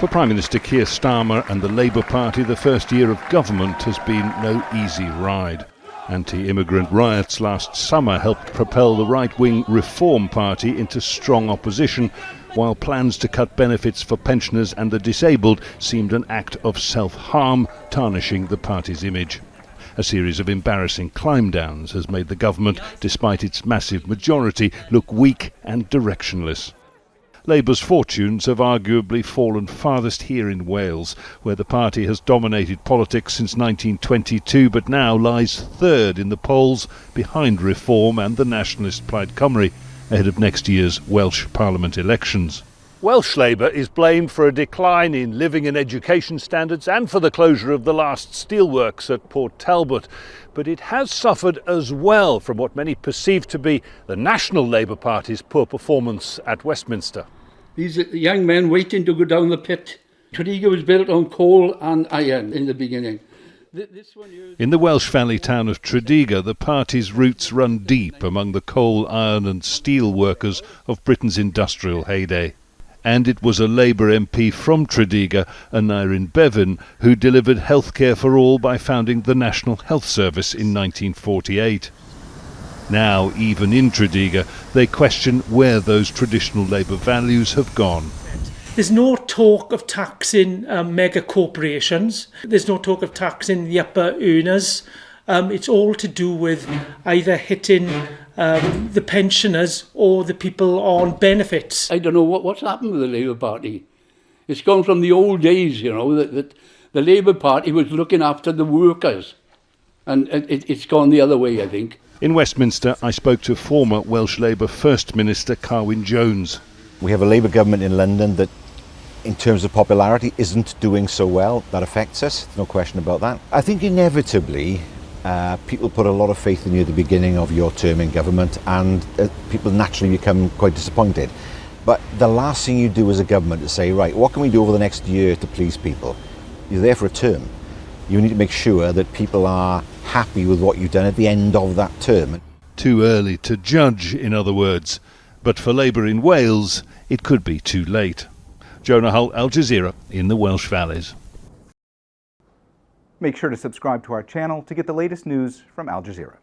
For Prime Minister Keir Starmer and the Labour Party, the first year of government has been no easy ride. Anti-immigrant riots last summer helped propel the right-wing Reform Party into strong opposition, while plans to cut benefits for pensioners and the disabled seemed an act of self-harm, tarnishing the party's image. A series of embarrassing climb-downs has made the government, despite its massive majority, look weak and directionless. Labour's fortunes have arguably fallen farthest here in Wales, where the party has dominated politics since 1922 but now lies third in the polls, behind Reform and the nationalist Plaid Cymru, ahead of next year's Welsh Parliament elections. Welsh Labour is blamed for a decline in living and education standards and for the closure of the last steelworks at Port Talbot. But it has suffered as well from what many perceive to be the National Labour Party's poor performance at Westminster. These young men waiting to go down the pit. Tredegar was built on coal and iron in the beginning. In the Welsh valley town of Tredegar, the party's roots run deep among the coal, iron and steel workers of Britain's industrial heyday. And it was a Labour MP from Tredegar, Aneurin Bevan, who delivered healthcare for all by founding the National Health Service in 1948. Now, even in Tredegar, they question where those traditional Labour values have gone. There's no talk of taxing mega corporations. There's no talk of taxing the upper earners. It's all to do with either hitting the pensioners or the people on benefits. I don't know what's happened with the Labour Party. It's gone from the old days, that the Labour Party was looking after the workers. And it's gone the other way, I think. In Westminster, I spoke to former Welsh Labour First Minister Carwyn Jones. We have a Labour government in London that, in terms of popularity, isn't doing so well. That affects us, no question about that. I think inevitably, people put a lot of faith in you at the beginning of your term in government, and people naturally become quite disappointed. But the last thing you do as a government is say, right, what can we do over the next year to please people? You're there for a term. You need to make sure that people are happy with what you've done at the end of that term. Too early to judge, in other words. But for Labour in Wales, it could be too late. Jonah, Al Jazeera in the Welsh Valleys. Make sure to subscribe to our channel to get the latest news from Al Jazeera.